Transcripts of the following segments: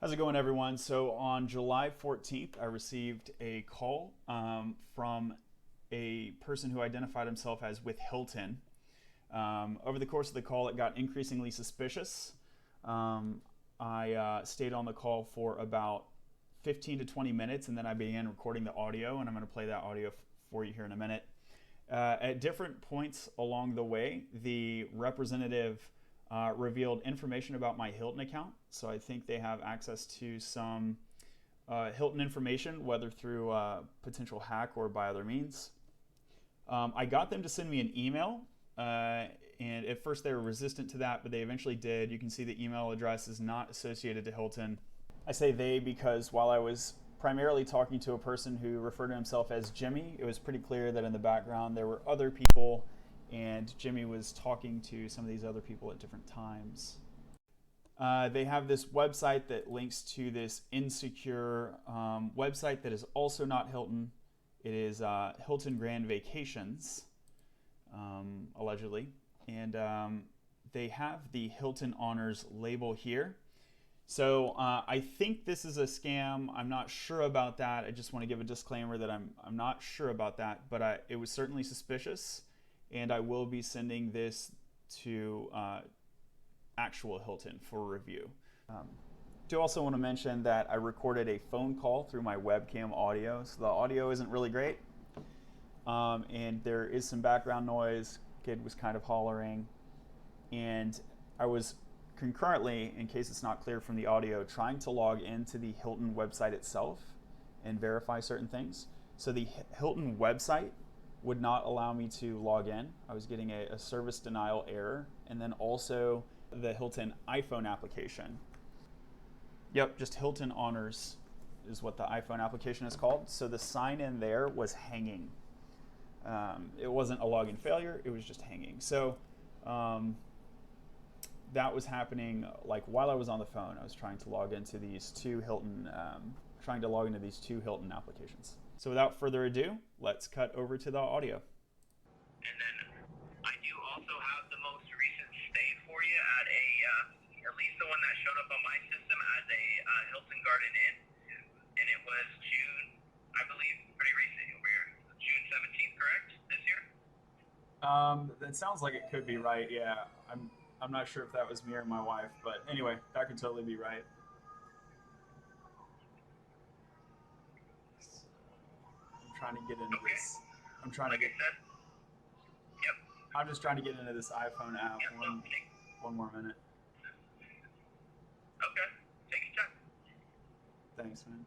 How's it going, everyone? So on July 14th, I received a call from a person who identified himself as with Hilton. Over the course of the call, it got increasingly suspicious. I stayed on the call for about 15 to 20 minutes, and then I began recording the audio, and I'm going to play that audio for you here in a minute. At different points along the way, the representative revealed information about my Hilton account. So I think they have access to some Hilton information, whether through potential hack or by other means. I got them to send me an email, and at first they were resistant to that, but they eventually did. You can see the email address is not associated to Hilton. I say they because while I was primarily talking to a person who referred to himself as Jimmy, it was pretty clear that in the background there were other people, and Jimmy was talking to some of these other people at different times. They have this website that links to this insecure website that is also not Hilton. It is Hilton Grand Vacations, allegedly. And they have the Hilton Honors label here. So I think this is a scam. I'm not sure about that. I just want to give a disclaimer that I'm not sure about that, but it was certainly suspicious, and I will be sending this to actual Hilton for review. Do also want to mention that I recorded a phone call through my webcam audio, so the audio isn't really great, and there is some background noise. Kid was kind of hollering, and I was concurrently, in case it's not clear from the audio, trying to log into the Hilton website itself and verify certain things. So the Hilton website would not allow me to log in. I was getting a service denial error, and then also the Hilton iPhone application. Yep, just Hilton Honors is what the iPhone application is called. So the sign in there was hanging. It wasn't a login failure, it was just hanging. So that was happening like while I was on the phone. I was trying to log into these two Hilton applications. So without further ado, let's cut over to the audio. And then I do also have the most recent stay for you at at least the one that showed up on my system as a Hilton Garden Inn, and it was June, I believe, pretty recent. June 17th, correct? This year? That sounds like it could be right. Yeah, I'm not sure if that was me or my wife, but anyway, that could totally be right. I'm trying to get into this. I'm trying to get. Yep. I'm just trying to get into this iPhone app. Yep, One more minute. Okay. Take your time. Thanks, man.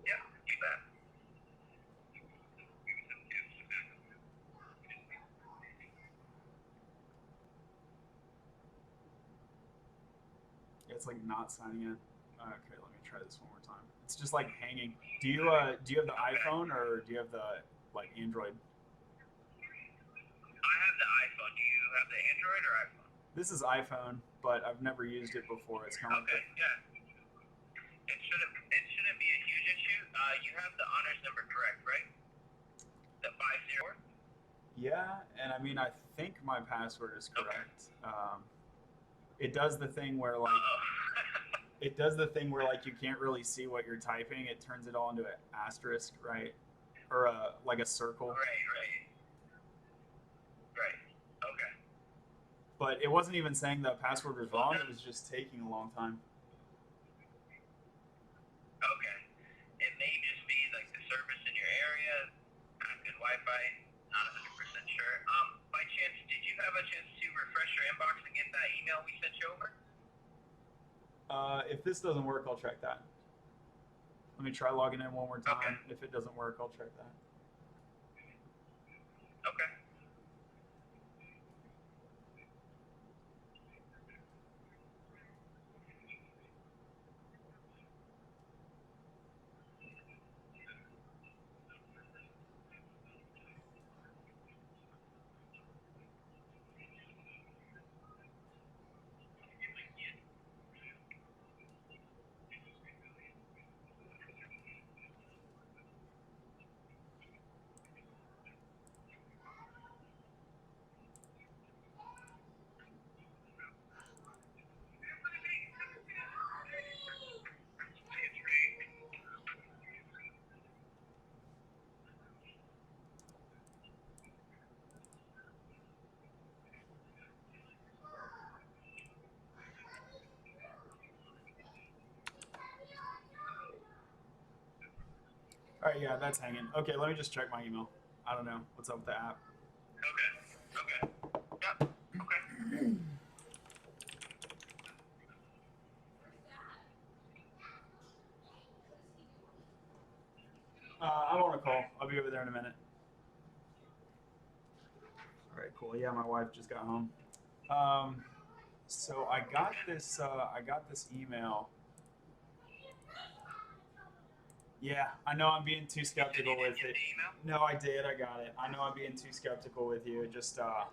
Yeah, you bet. It's like not signing in. Okay, let me try this one more time. It's just like hanging. Do you have the iPhone or do you have the like Android? I have the iPhone. Do you have the Android or iPhone? This is iPhone, but I've never used it before. It's kind of okay. Yeah. It shouldn't be a huge issue. You have the honors number correct, right? The 50. Yeah, and I mean I think my password is correct. Okay. It does the thing where like you can't really see what you're typing. It turns it all into an asterisk, right? Or like a circle. Right. Okay. But it wasn't even saying the password was wrong. It was just taking a long time. Okay. It may just be like the service in your area, not good Wi-Fi. Not 100% sure. By chance, did you have a chance to refresh your inbox and get that email we sent you over? If this doesn't work, I'll check that. Let me try logging in one more time. Okay. If it doesn't work, I'll check that. Okay. All right, yeah, that's hanging. Okay, let me just check my email. I don't know what's up with the app. Okay. Okay. Yep. Okay. I'm on a call. I'll be over there in a minute. All right, cool. Yeah, my wife just got home. Um, so I got Okay. this. I got this email. Yeah, I know I'm being too You said you skeptical didn't with get it. the email? No, I did. I got it. I know I'm being too skeptical with you. It just doesn't.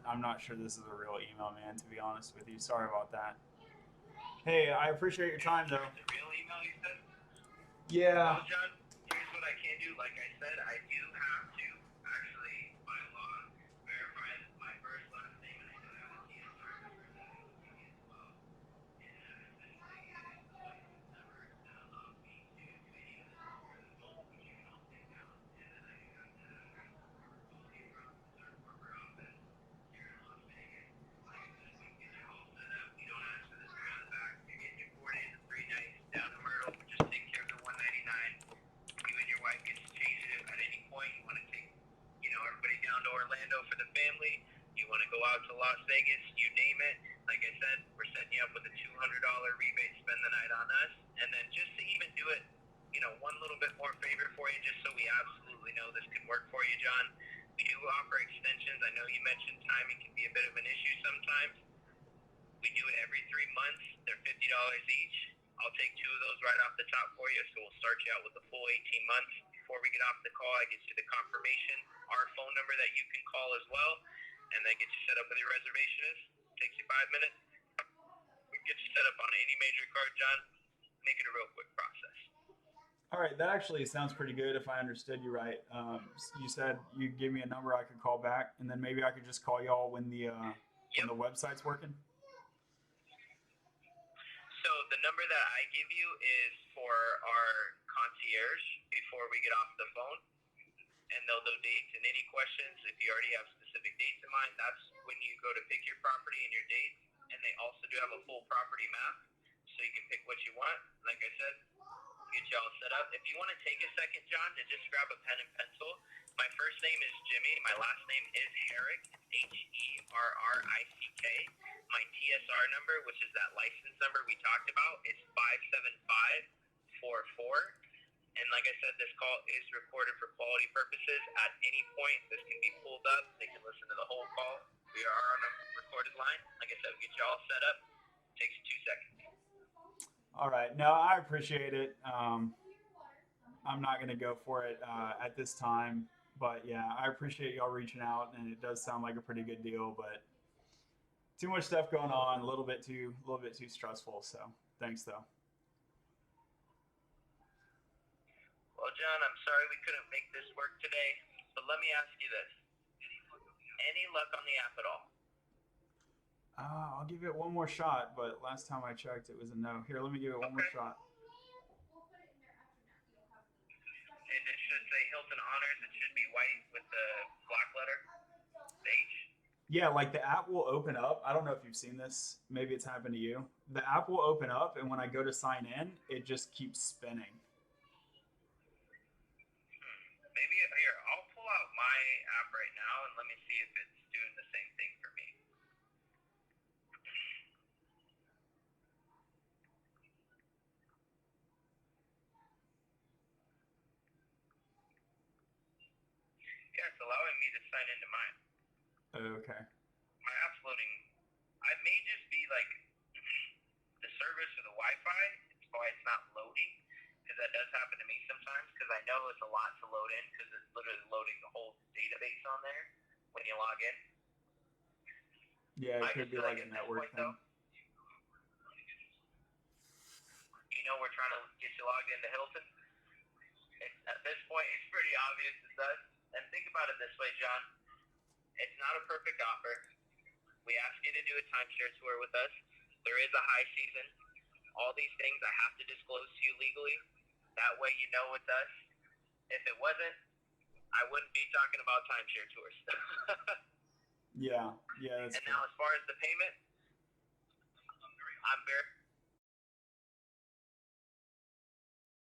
I'm not sure this is a real email, man. To be honest with you, sorry about that. Hey, I appreciate your You're not time, sure though. it's a real email, you said? Yeah. Well, John, here's what I can do. Like I said, I do have to actually, by law, verify my first last name, and I do have a TSR number that I will give you as well. And essentially, it is the license number that allows me to video this over the phone, which you can all take down. And then I do have the address of corporate quality from our corporate office here in Las Vegas. Like I said, we can get you all set up. You don't ask for this around the back. You're getting your 4 days and 3 nights down to Myrtle. We just take care of the 199. You and your wife get to change it at any point. You want to take, everybody down to Orlando for the family. You want to go out to Las Vegas, you name it. Like I said, we're setting you up with a $200 rebate, spend the night on us. And then just to even do it, one little bit more favor for you, just so we absolutely know this can work for you, John. We do offer extensions. I know you mentioned timing can be a bit of an issue sometimes. We do it every 3 months. They're $50 each. I'll take two of those right off the top for you. So we'll start you out with the full 18 months. Before we get off the call, I get you the confirmation, our phone number that you can call as well, and then get you set up with your reservation is. Takes you 5 minutes. We can get you set up on any major card, John. Make it a real quick process. All right, that actually sounds pretty good if I understood you right. You said you'd give me a number I could call back, and then maybe I could just call y'all when the website's working. So the number that I give you is for our concierge before we get off the phone, and they'll do dates and any questions. If you already have specific dates in mind, that's when you go to pick your property and your dates. And they also do have a full property map, so you can pick what you want. Like I said, get you all set up. If you want to take a second, John, to just grab a pen and pencil. My first name is Jimmy. My last name is Herrick. Herrick. My TSR number, which is that license number we talked about, is 57544. And like I said, this call is recorded for quality purposes. At any point, this can be pulled up. They can listen to the whole call. We are on a recorded line. Like I said, we get you all set up. Takes 2 seconds. All right, no, I appreciate it. I'm not gonna go for it at this time, but yeah, I appreciate y'all reaching out, and it does sound like a pretty good deal, but too much stuff going on, a little bit too stressful. So thanks though. Well, John, I'm sorry we couldn't make this work today, but let me ask you this. Any luck on the app at all? I'll give it one more shot, but last time I checked, it was a no. Here, let me give it one more shot. And it should say Hilton Honors. It should be white with the black letter, the H. Yeah, like the app will open up. I don't know if you've seen this. Maybe it's happened to you. The app will open up, and when I go to sign in, it just keeps spinning. Maybe here, I'll pull out my app right now and let me see if it's doing the same thing for me. Yeah, it's allowing me to sign into mine. Okay. My app's loading. I may just be like the service or the Wi-Fi. It's why it's not loading, because that does happen to me sometimes. Because I know it's a lot to load in, because it's literally loading the whole database on there when you log in. Yeah, it could be like a network thing. Though, we're trying to get you logged into Hilton. At this point, it's pretty obvious it's us. And think about it this way, John. It's not a perfect offer. We ask you to do a timeshare tour with us. There is a high season. All these things I have to disclose to you legally. That way you know it's us. If it wasn't, I wouldn't be talking about timeshare tours. Yeah, that's and now as far as the payment, I'm very